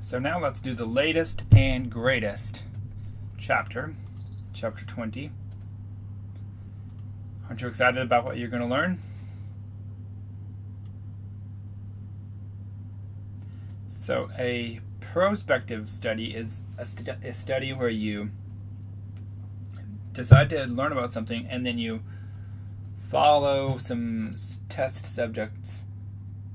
So now let's do the latest and greatest chapter 20. Aren't you excited about what you're going to learn? So a prospective study is a study where you decide to learn about something and then you follow some test subjects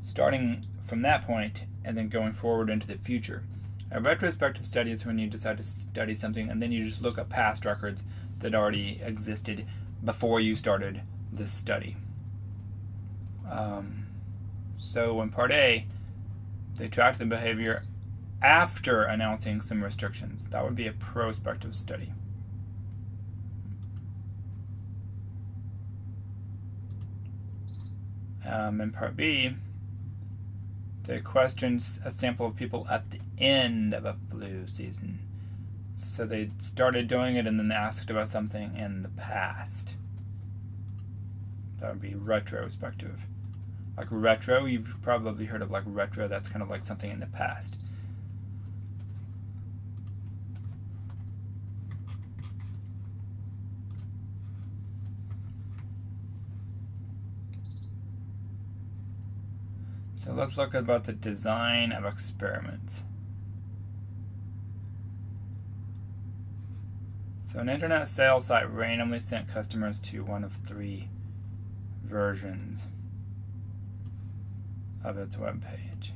starting from that point and then going forward into the future. A retrospective study is when you decide to study something and then you just look at past records that already existed before you started this study. So in part A, they tracked the behavior after announcing some restrictions. That would be a prospective study. In part B, they questioned a sample of people at the end of a flu season. So they started doing it and then asked about something in the past. That would be retrospective. Like retro, you've probably heard of like retro, that's kind of like something in the past. So let's look about the design of experiments. So an internet sales site randomly sent customers to one of 3 versions of its welcome page.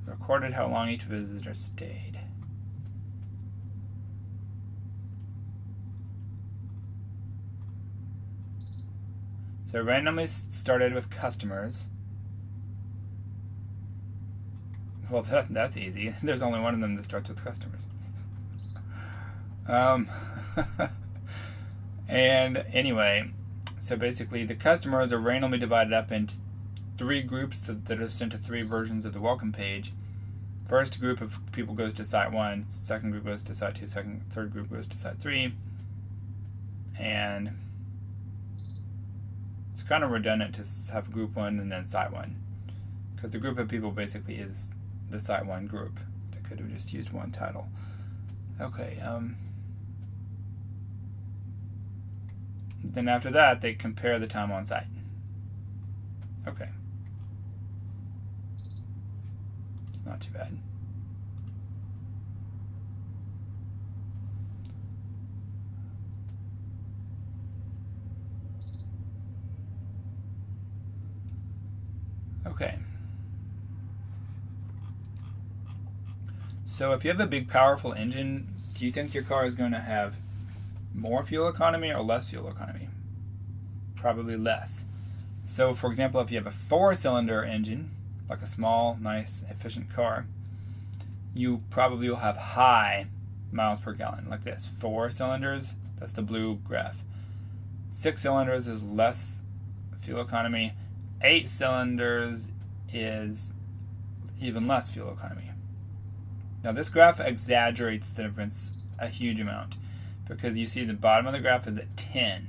Recorded how long each visitor stayed. So randomly started with customers. Well, that's easy. There's only one of them that starts with customers. And anyway, so basically the customers are randomly divided up into 3 groups that are sent to 3 versions of the welcome page. First group of people goes to site 1, second group goes to site 2, third group goes to site 3. And it's kind of redundant to have group 1 and then site 1. Because the group of people basically is the site 1 group. They could have just used one title. Okay, then after that, they compare the time on site. Okay. It's not too bad. Okay. So if you have a big, powerful engine, do you think your car is going to have more fuel economy or less fuel economy? Probably less. So for example, if you have a 4-cylinder engine, like a small, nice, efficient car, you probably will have high miles per gallon, like this. 4 cylinders, that's the blue graph. 6 cylinders is less fuel economy. 8 cylinders is even less fuel economy. Now this graph exaggerates the difference a huge amount, because you see the bottom of the graph is at 10.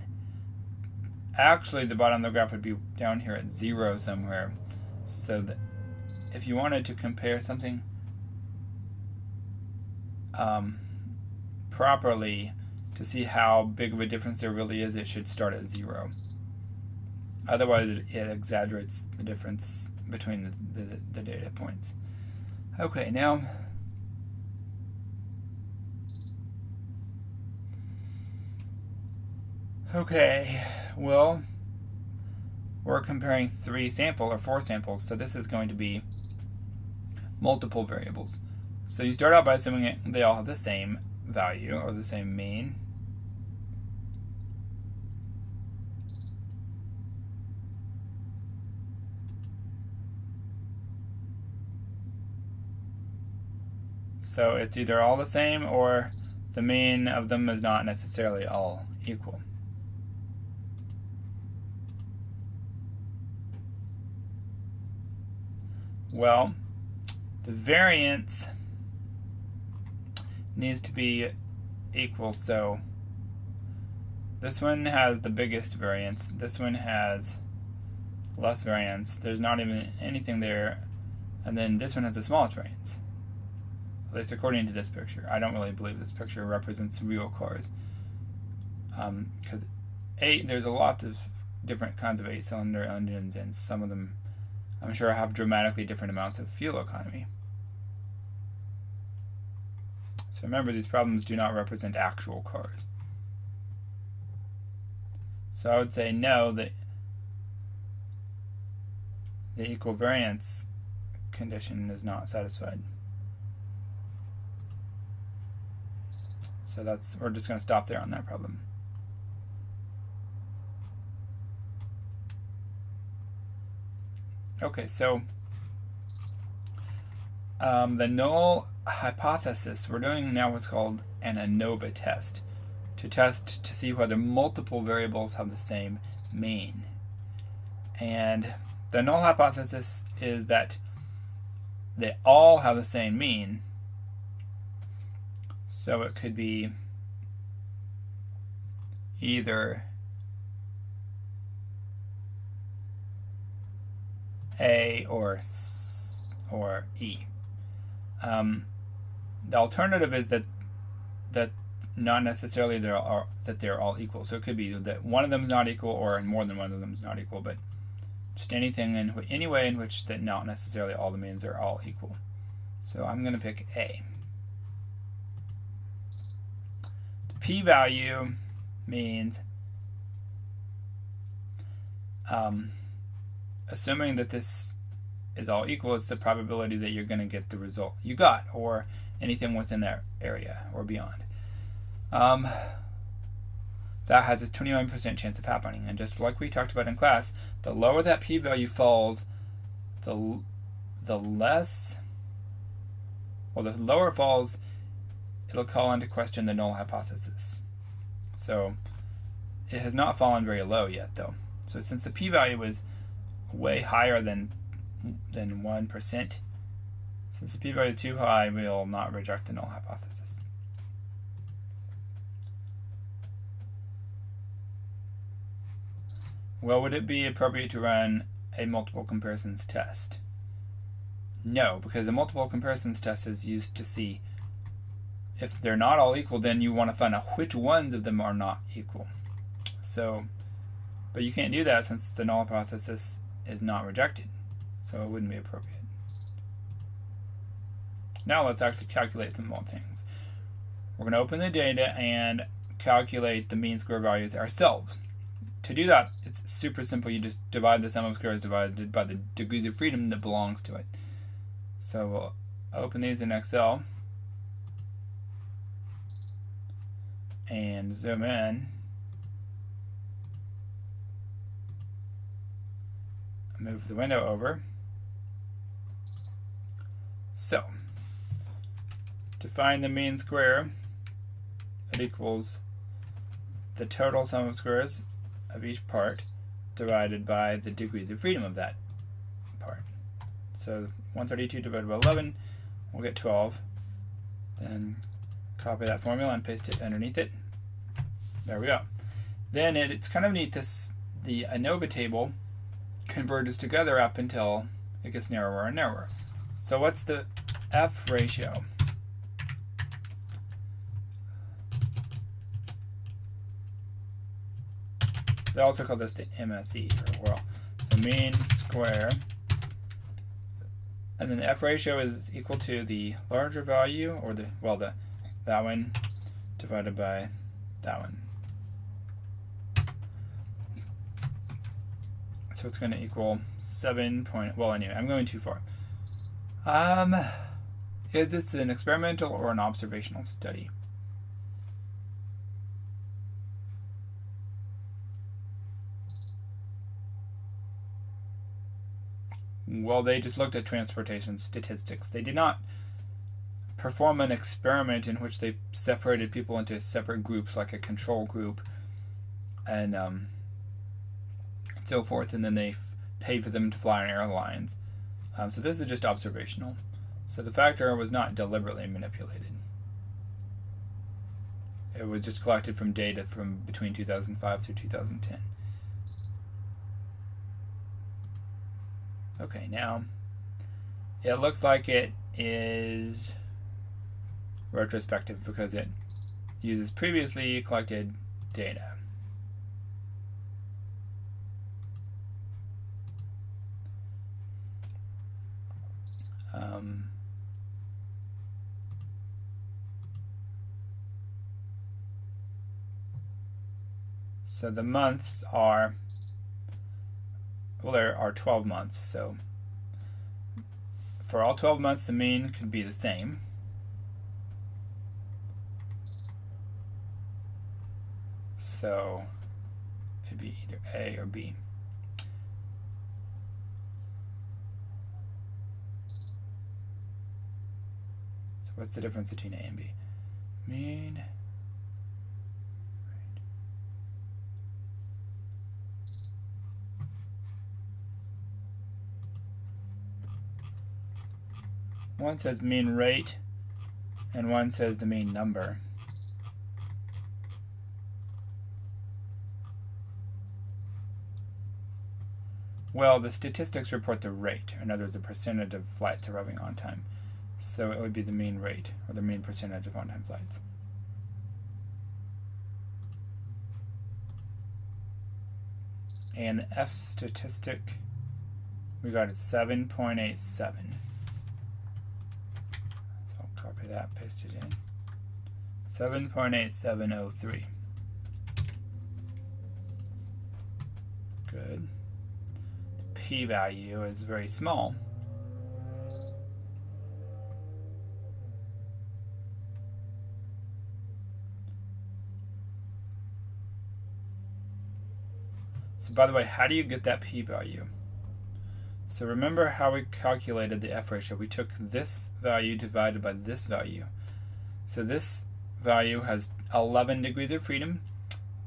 Actually, the bottom of the graph would be down here at 0 somewhere. So that if you wanted to compare something properly to see how big of a difference there really is, it should start at 0. Otherwise, it exaggerates the difference between the data points. Okay, now well, we're comparing 3 samples or 4 samples, so this is going to be multiple variables. So you start out by assuming they all have the same value or the same mean. So it's either all the same or the mean of them is not necessarily all equal. Well, the variance needs to be equal, so this one has the biggest variance, this one has less variance, there's not even anything there, And then this one has the smallest variance, at least according to this picture. I don't really believe this picture represents real cars, because there's a lot of different kinds of 8-cylinder engines, and some of them, I'm sure, have dramatically different amounts of fuel economy. So remember, these problems do not represent actual cars. So I would say no, that the equal variance condition is not satisfied. So we're just going to stop there on that problem. Okay, so the null hypothesis, we're doing now what's called an ANOVA test, to test to see whether multiple variables have the same mean. And the null hypothesis is that they all have the same mean. So it could be either A or E. The alternative is that not necessarily that they're all equal. So it could be that one of them is not equal, or more than one of them is not equal, but just any way in which that not necessarily all the means are all equal. So I'm going to pick A. The p-value means assuming that this is all equal, it's the probability that you're going to get the result you got, or anything within that area or beyond. That has a 29% chance of happening. And just like we talked about in class, the lower that p-value falls, the lower it falls, it'll call into question the null hypothesis. So it has not fallen very low yet, though. So since the p-value is way higher than 1%, since the p-value is too high, we'll not reject the null hypothesis. Well, would it be appropriate to run a multiple comparisons test? No, because a multiple comparisons test is used to see if they're not all equal, then you want to find out which ones of them are not equal. So, but you can't do that since the null hypothesis is not rejected. So it wouldn't be appropriate. Now let's actually calculate some more things. We're going to open the data and calculate the mean square values ourselves. To do that, it's super simple. You just divide the sum of squares divided by the degrees of freedom that belongs to it. So we'll open these in Excel and zoom in. Move the window over. So, to find the mean square, it equals the total sum of squares of each part divided by the degrees of freedom of that part. So 132 divided by 11, we'll get 12. Then copy that formula and paste it underneath it. There we go. Then it's kind of neat, the ANOVA table converges together up until it gets narrower and narrower. So what's the F ratio? They also call this the MSE, or so mean square. And then the F ratio is equal to the larger value, or that one divided by that one. So it's going to equal 7 well, anyway, I'm going too far. Is this an experimental or an observational study? Well, they just looked at transportation statistics. They did not perform an experiment in which they separated people into separate groups, like a control group, and so forth, and then they paid for them to fly on airlines. So this is just observational. So the factor was not deliberately manipulated. It was just collected from data from between 2005 through 2010. Okay, now, it looks like it is retrospective because it uses previously collected data. So the months are, well, there are 12 months, so for all 12 months the mean could be the same. So it'd be either A or B. So what's the difference between A and B? Mean. One says mean rate, and one says the mean number. Well, the statistics report the rate, in other words, the percentage of flights arriving on time. So it would be the mean rate, or the mean percentage of on-time flights. And the F statistic, we got it 7.87. Copy that, paste it in. 7.8703. Good. The p-value is very small. So by the way, how do you get that p-value? So remember how we calculated the F ratio. We took this value divided by this value. So this value has 11 degrees of freedom.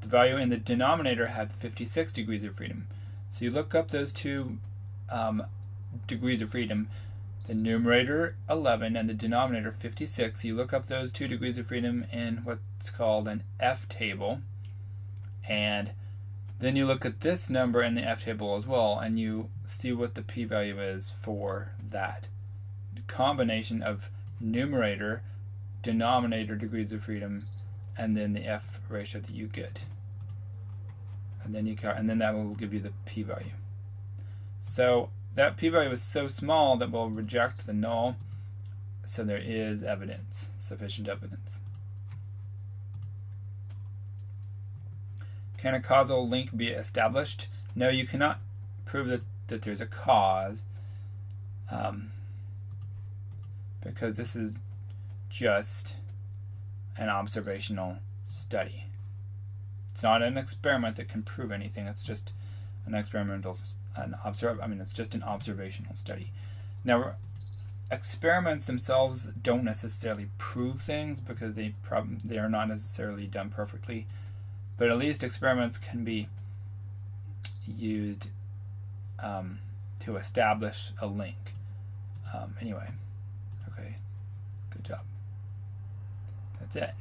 The value in the denominator had 56 degrees of freedom. So you look up those two degrees of freedom, the numerator 11 and the denominator 56. You look up those 2 degrees of freedom in what's called an F table, and then you look at this number in the F table as well, and you see what the p-value is for that combination of numerator, denominator degrees of freedom, and then the F ratio that you get. And then that will give you the p-value. So that p-value is so small that we'll reject the null. So there is evidence, sufficient evidence. Can a causal link be established? No, you cannot prove that there's a cause, because this is just an observational study. It's not an experiment that can prove anything. It's just it's just an observational study. Now, experiments themselves don't necessarily prove things because they are not necessarily done perfectly. But at least experiments can be used to establish a link. Anyway, okay, good job. That's it.